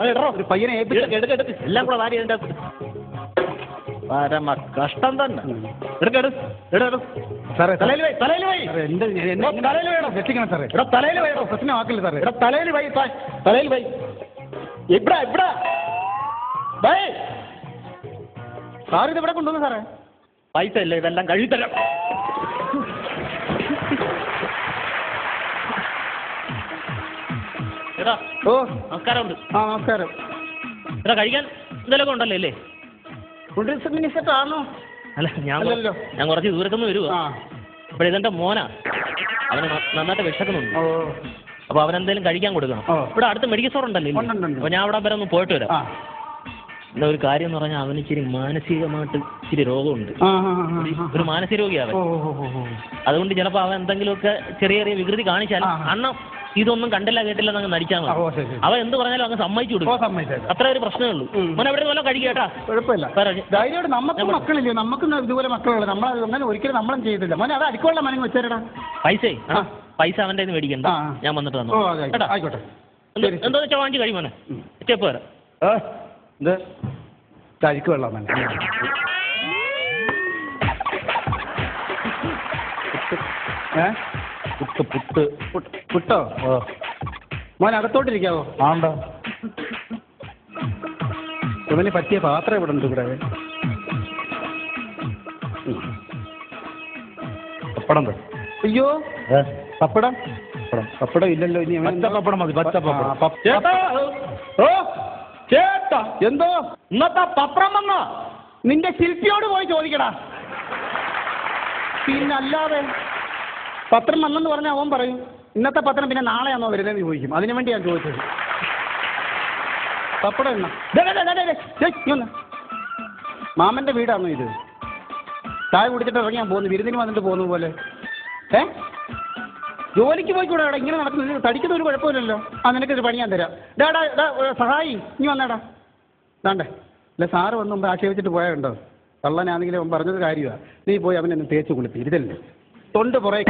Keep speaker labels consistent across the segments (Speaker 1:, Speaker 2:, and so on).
Speaker 1: ഒരു പയ്യനെ എടുക്ക് എല്ലാം കൂടെ വാരി എൻ്റെ പരമ കഷ്ടം തന്നെ.
Speaker 2: സാറേ
Speaker 1: തലയിൽ വൈ തലയിൽ
Speaker 2: എത്തിക്കണം സാറേ.
Speaker 1: ഇവിടെ തലയിൽ വൈ
Speaker 2: പ്രശ്നമാക്കില്ല സാറേ.
Speaker 1: ഇവിടെ തലയിൽ വൈ തലയിൽ വൈ ഇവിടെ ഇവിടെ വൈ.
Speaker 2: സാർ ഇത് ഇവിടെ കൊണ്ടുവന്നു സാറേ.
Speaker 1: പൈസ ഇല്ല, ഇതെല്ലാം കഴിത്തരാം. എടാ
Speaker 2: ഓ
Speaker 1: നമസ്കാരമുണ്ട്.
Speaker 2: ആ നമസ്കാരം.
Speaker 1: എടാ കഴിക്കാൻ എന്തെങ്കിലുമൊക്കെ ഉണ്ടല്ലോ അല്ലേ?
Speaker 2: ടൂറിസ്റ്റ് മിനിസ്റ്റർ ആണോ?
Speaker 1: അല്ല ഞാൻ കുറച്ച് ദൂരത്തുനിന്ന് വരുവാ. അപ്പോൾ ഇതെൻ്റെ മോനാ, അവന് നന്നായിട്ട് വിശക്കുന്നുണ്ട്. അപ്പോൾ അവനെന്തെങ്കിലും കഴിക്കാൻ കൊടുക്കണം. ഇവിടെ അടുത്ത് മെഡിക്കൽ സ്റ്റോർ ഉണ്ടല്ലോ. അപ്പോൾ ഞാൻ അവിടെ വരെ ഒന്ന് പോയിട്ട് വരാം. എന്താ ഒരു കാര്യം എന്ന് പറഞ്ഞാൽ അവന് ഇച്ചിരി മാനസികമായിട്ട് ഇച്ചിരി രോഗമുണ്ട്. ഒരു മാനസിക രോഗിയാണ്. അതുകൊണ്ട് ചിലപ്പോൾ അവൻ എന്തെങ്കിലുമൊക്കെ ചെറിയ ചെറിയ വികൃതി കാണിച്ചാൽ അണ്ണ ഇതൊന്നും കണ്ടില്ല കേട്ടില്ല എന്നങ്ങ് നടിച്ചാൽ മതി. അവൻ എന്ത് പറഞ്ഞാലും അങ്ങ് സമ്മതിച്ചു കൊടുക്കും. അത്ര ഒരു പ്രശ്നമേ ഉള്ളൂ. മോനെ എവിടെ വല്ലതും കഴിക്കേട്ടാ?
Speaker 2: കുഴപ്പമില്ല. ധൈര്യമായിട്ട് നമുക്ക് മക്കളില്ലയോ? നമുക്കും ഇതുപോലെ മക്കളുള്ള നമ്മൾ അങ്ങനെ ഒരിക്കലും നമ്മളും ചെയ്തില്ല. മോനെ അത് അടിക്കുള്ള മനങ്ങ് വെച്ചേരടാ.
Speaker 1: പൈസ അവൻ്റെ മേടിക്കണ്ട, ഞാൻ വന്നിട്ട് തന്നു.
Speaker 2: ആയിക്കോട്ടെ.
Speaker 1: എന്താ വെച്ചാൽ വാങ്ങിച്ച് കഴി മോനെ. സ്റ്റെപ്പ് വരാം.
Speaker 2: ഇത് കരിക്ക് വെള്ളം മോനെ. പുട്ടോ മോൻ അകത്തോട്ടിരിക്കാവോ?
Speaker 3: ആണ്ടോ
Speaker 2: ഇവന് പറ്റിയ പാത്രം ഇവിടെ ഉണ്ട്. ഇവിടെ
Speaker 3: പപ്പടം.
Speaker 2: അയ്യോ പപ്പടം പപ്പടം ഇല്ലല്ലോ. ഇനി
Speaker 3: പപ്പടം മതി.
Speaker 2: ചേട്ടാ എന്തോ ഇന്നത്തെ പത്രം വന്നോ? നിന്റെ ശില്പിയോട് പോയി ചോദിക്കടാ. പിന്നല്ലാതെ പത്രം വന്നെന്ന് പറഞ്ഞാൽ അവൻ പറയും ഇന്നത്തെ പത്രം പിന്നെ നാളെയാണോ വരുന്നതെന്ന് ചോദിക്കും. അതിനു വേണ്ടി ഞാൻ ചോദിച്ചത്. പപ്പടം എന്നാ മാമന്റെ വീടാണോ ഇത്? ചായ കുടിച്ചിട്ട് ഇറങ്ങിയാൻ പോകുന്നു, വിരുന്നിന് വന്നിട്ട് പോകുന്ന പോലെ. ജോലിക്ക് പോയിക്കൂടാ. അവിടെ ഇങ്ങനെ നടക്കുന്നത് തടിക്കുന്ന ഒരു കുഴപ്പമില്ലല്ലോ. നിനക്കൊരു പണി ഞാൻ തരാം. സഹായി ഇനി വന്നേടാ. ദാണ്ടേ അല്ല സാറ് വന്ന് മുമ്പ് ആക്ഷേപിച്ചിട്ട് പോയാലുണ്ടോ? കള്ളനാണെങ്കിലും അവൻ പറഞ്ഞത് കാര്യമാണ്. നീ പോയി അവനെന്ന് തേച്ച് കുളിപ്പി. ഇരുതല്ലേ തൊണ്ട് പുറകെ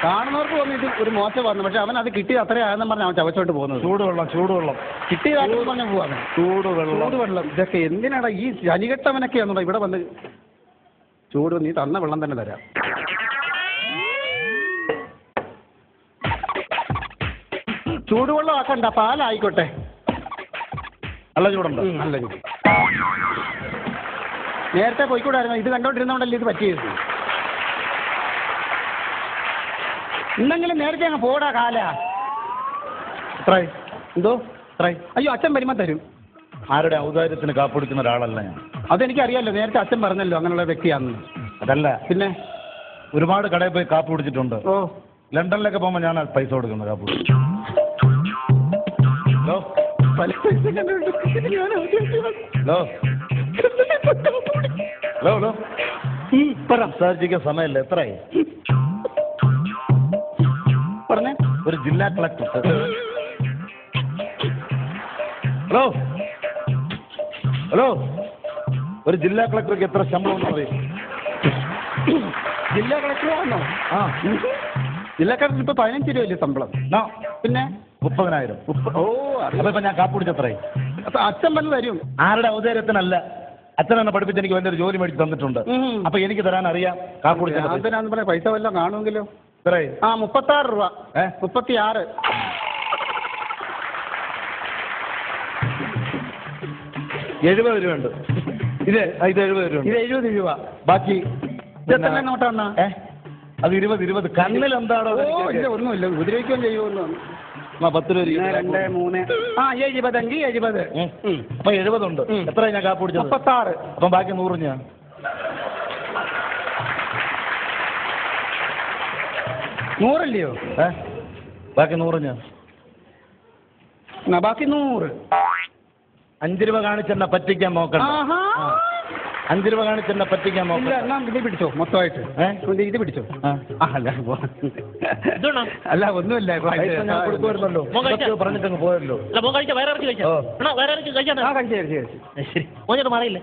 Speaker 2: കാണുന്നവർക്ക് തോന്നി ഇത് ഒരു മോശം വന്നു. പക്ഷെ അവൻ അത് കിട്ടിയത് അത്രയാണെന്ന് പറഞ്ഞാൽ അവൻ ചവച്ചോട്ട് പോകുന്നത്.
Speaker 3: ചൂടുവെള്ളം
Speaker 2: കിട്ടിയതാണെന്ന് പറഞ്ഞാൽ പോവാണ്. ചൂടുവെള്ളം ഇതൊക്കെ എന്തിനാടാ? ഈ ശനികെട്ടവനൊക്കെയാണോ ഇവിടെ വന്ന് ചൂട്? നീ തന്ന വെള്ളം തന്നെ തരാം. ചൂടുവെള്ളം ആക്കണ്ട, പാലായിക്കോട്ടെ.
Speaker 3: നല്ല ചൂടുണ്ട്.
Speaker 2: നല്ല ചൂട്. നേരത്തെ പോയിക്കൂടായിരുന്നു. ഇത് കണ്ടോണ്ടിരുന്നോണ്ടല്ലേ ഇത് പറ്റിയത്. ഇന്നെങ്കിലും നേരത്തെ അങ്ങ് പോടാ കാല. എന്തോ അയ്യോ അച്ഛൻ വരുമ്പോ തരും.
Speaker 3: ആരുടെ ഔദാര്യത്തിന് കാപ്പിടിക്കുന്ന ഒരാളല്ല ഞാൻ.
Speaker 2: അതെനിക്കറിയാലോ. നേരത്തെ അച്ഛൻ പറഞ്ഞല്ലോ അങ്ങനെയുള്ള വ്യക്തിയാണെന്ന്.
Speaker 3: അതല്ല
Speaker 2: പിന്നെ
Speaker 3: ഒരുപാട് കടയിൽ പോയി കാപ്പി കുടിച്ചിട്ടുണ്ട്. ലണ്ടനിലൊക്കെ പോകുമ്പോൾ ഞാൻ പൈസ കൊടുക്കുന്നത് കാപ്പി കുടിച്ചു. സംസാരിക്കാൻ സമയമില്ല. എത്രയായി
Speaker 2: പറഞ്ഞേ?
Speaker 3: ഒരു ജില്ലാ കളക്ടർ. ഹലോ ഒരു ജില്ലാ കളക്ടർക്ക് എത്ര ശമ്പളം എന്ന് പറയും?
Speaker 2: ജില്ലാ കളക്ടറാണോ? ജില്ലാ കളക്ടർ ഇപ്പൊ 15 രൂപയല്ലേ ശമ്പളം? പിന്നെ
Speaker 3: 30,000. അപ്പൊ ഇപ്പൊ ഞാൻ കാപ്പി കുടിച്ചത്രേ.
Speaker 2: അപ്പൊ അച്ഛൻ വന്ന് തരും.
Speaker 3: ആരുടെ ഔദാര്യത്തിനല്ല. അച്ഛൻ എന്നെ പഠിപ്പിച്ച് എനിക്ക് വലിയൊരു ജോലി മേടിച്ച് തന്നിട്ടുണ്ട്. അപ്പൊ എനിക്ക് തരാൻ അറിയാം. കാപ്പി കുടിച്ചാൽ
Speaker 2: പറയാ പൈസ വല്ലതും കാണുമെങ്കിലോ? 36 രൂപ. 36.
Speaker 3: 70 രൂപയുണ്ട്. ഇത് 70 രൂപ.
Speaker 2: ഇത് 70 രൂപ.
Speaker 3: ബാക്കി
Speaker 2: നോട്ടാണ്.
Speaker 3: അത് 20. കണ്ണിൽ എന്താണോ?
Speaker 2: ഒന്നുമില്ല, ഉപദ്രവിക്കുകയും ചെയ്യുമല്ലോ.
Speaker 3: 10 രൂപ.
Speaker 2: 2, 3 70. 70.
Speaker 3: അപ്പൊ 70 ഉണ്ട്. എത്ര ഞാൻ കാപ്പി കുടിച്ചത്?
Speaker 2: 36.
Speaker 3: അപ്പം ബാക്കി 100 ഞാൻ.
Speaker 2: 100 അല്ലയോ?
Speaker 3: ബാക്കി 100 ഞാൻ.
Speaker 2: ബാക്കി 100.
Speaker 3: 5 രൂപ കാണിച്ചെന്നെ പറ്റിക്കാൻ നോക്കണം. 5 രൂപ കാണിച്ചെന്നെ പറ്റിക്കാൻ നോക്കണം.
Speaker 2: ഇത് പിടിച്ചോ മൊത്തമായിട്ട്. ഇത് പിടിച്ചോ. അല്ല ഒന്നുമില്ല.
Speaker 3: ഞാൻ കൊടുക്കുമായിരുന്നല്ലോ. പറഞ്ഞിട്ടങ്ങ് പോയല്ലോ.
Speaker 1: മാറിയില്ലേ?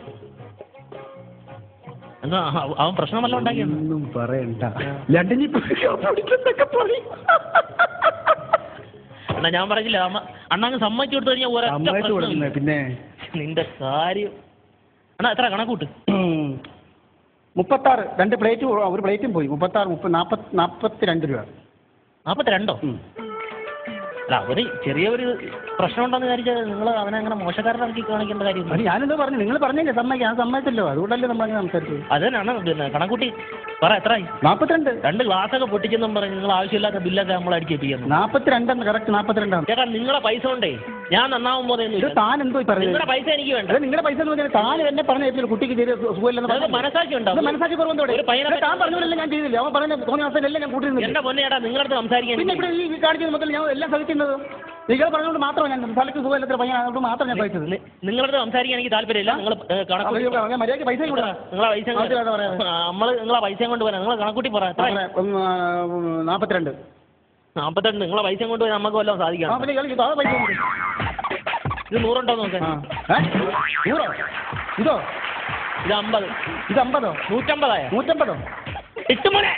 Speaker 1: അവൻ പ്രശ്നമല്ല ഉണ്ടാക്കിയൊന്നും
Speaker 2: പറയണ്ട. ലണ്ടനിൽ
Speaker 1: എന്നാ ഞാൻ പറഞ്ഞില്ല അണ്ണാങ്ങ് സമ്മതിച്ചു കൊടുത്തു കഴിഞ്ഞാൽ ഒരൊറ്റ
Speaker 2: പിന്നെ
Speaker 1: നിന്റെ കാര്യം അണ്ണാ എത്ര കണക്കൂട്ട്
Speaker 2: 36 2 പ്ലേറ്റ് ഒരു പ്ലേറ്റും പോയി 42 രൂപ
Speaker 1: 42 അല്ല അവന് ചെറിയൊരു പ്രശ്നമുണ്ടെന്ന് വിചാരിച്ചാൽ നിങ്ങൾ അവനെ അങ്ങനെ മോശക്കാരനാക്കി കാണിക്കേണ്ട കാര്യം
Speaker 2: ഞാനെന്തോ പറഞ്ഞു നിങ്ങൾ പറഞ്ഞില്ലേ സമ്മതിക്കാം ഞാൻ സമ്മതിച്ചല്ലോ അതുകൊണ്ടല്ലേ നമ്മൾ സംസാരിച്ചത്
Speaker 1: അതിനാണ് പിന്നെ കണക്കൂട്ടി പറ എത്രയായി
Speaker 2: 42
Speaker 1: 2 ഗ്ലാസ്സൊക്കെ പൊട്ടിച്ചെന്നും പറഞ്ഞ് നിങ്ങൾ ആവശ്യമില്ലാത്ത ബില്ലൊക്കെ നമ്മൾ അടിച്ചേപ്പിക്കുന്നു
Speaker 2: 42 കറക്റ്റ് 42
Speaker 1: ചേട്ടാ നിങ്ങളെ പൈസ കൊണ്ടേ ഞാൻ നന്നാവും പോലെ
Speaker 2: താൻ എന്തോ പറയുന്നത്
Speaker 1: നിങ്ങളുടെ പൈസ എനിക്ക് വേണ്ട
Speaker 2: നിങ്ങളുടെ പൈസ എന്ന് പറഞ്ഞാൽ താൻ എന്നെ പറഞ്ഞ കുട്ടിക്ക് സുഖമില്ലെന്ന്
Speaker 1: മനസ്സാക്ഷി ഉണ്ടാവും
Speaker 2: മനസ്സാക്ഷി കുറവെന്തോടെ താൻ പറഞ്ഞതല്ലേ ഞാൻ ചെയ്തില്ല അവൻ പറഞ്ഞ തോന്നിയ അവസ്ഥയിലല്ലേ ഞാൻ കൂട്ടിരുന്നില്ല
Speaker 1: എന്റെ പൊന്നെ ചേട്ടാ നിങ്ങളടുത്ത് സംസാരിക്കാൻ
Speaker 2: പിന്നെ ഇവിടെ ഈ കാണിക്കുന്ന മക്കൾ ഞാൻ എല്ലാം സഹിക്കുന്നത് നിങ്ങൾ പറഞ്ഞുകൊണ്ട് മാത്രമാണ് ഞാൻ സ്ഥലത്ത് സുഖമില്ലാത്ത പയ്യൻ അതുകൊണ്ട് മാത്രം ഞാൻ സഹിച്ചത്
Speaker 1: നിങ്ങളടുത്ത് സംസാരിക്കാൻ എനിക്ക് താല്പര്യമില്ല നിങ്ങൾ
Speaker 2: മര്യാദയ്ക്ക് പൈസ
Speaker 1: നിങ്ങളെ പൈസ നിങ്ങളെ പൈസ കൊണ്ട് പോരാ നിങ്ങൾ കണക്കൂട്ടി പറ
Speaker 2: 42
Speaker 1: നിങ്ങളെ പൈസ കൊണ്ട് പോയി നമുക്ക് വല്ലതും സാധിക്കാം ഇത് 100 ഉണ്ടോ നോക്കാൻ
Speaker 2: ഇതോ
Speaker 1: ഇത് 50
Speaker 2: ഇത് 50 150
Speaker 1: ഇട്ടുമോനെ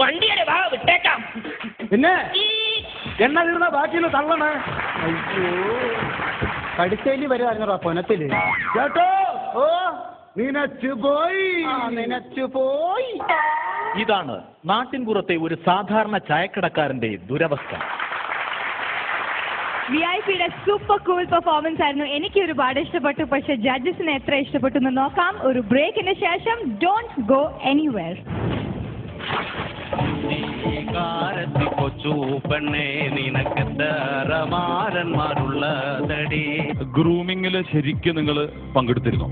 Speaker 1: വണ്ടിയുടെ ഭാഗം വിട്ടേക്കാം
Speaker 2: പിന്നെ എണ്ണ തീർന്ന ബാക്കിയിൽ തള്ളണേ അയ്യോ കടിച്ചേലി വരുവായിരുന്നോ പൊനത്തില് കേട്ടോ ഓ നിനച്ചു പോയി
Speaker 4: ഇതാണ് നാട്ടിൻപുറത്തെ ഒരു സാധാരണ ചായക്കടക്കാരന്റെ ദുരവസ്ഥ.
Speaker 5: VIP-യുടെ സൂപ്പർ കൂൾ പെർഫോമൻസ് ആയിരുന്നു. എനിക്ക് ഒരുപാട് ഇഷ്ടപ്പെട്ടു. പക്ഷെ ജഡ്ജസിന് എത്ര ഇഷ്ടപ്പെട്ടു എന്ന് നോക്കാം ഒരു ബ്രേക്കിന് ശേഷം. Don't go anywhere.
Speaker 4: ഗ്രൂമിങ്ങില് ശരിക്കും നിങ്ങൾ പങ്കെടുത്തിരുന്നു?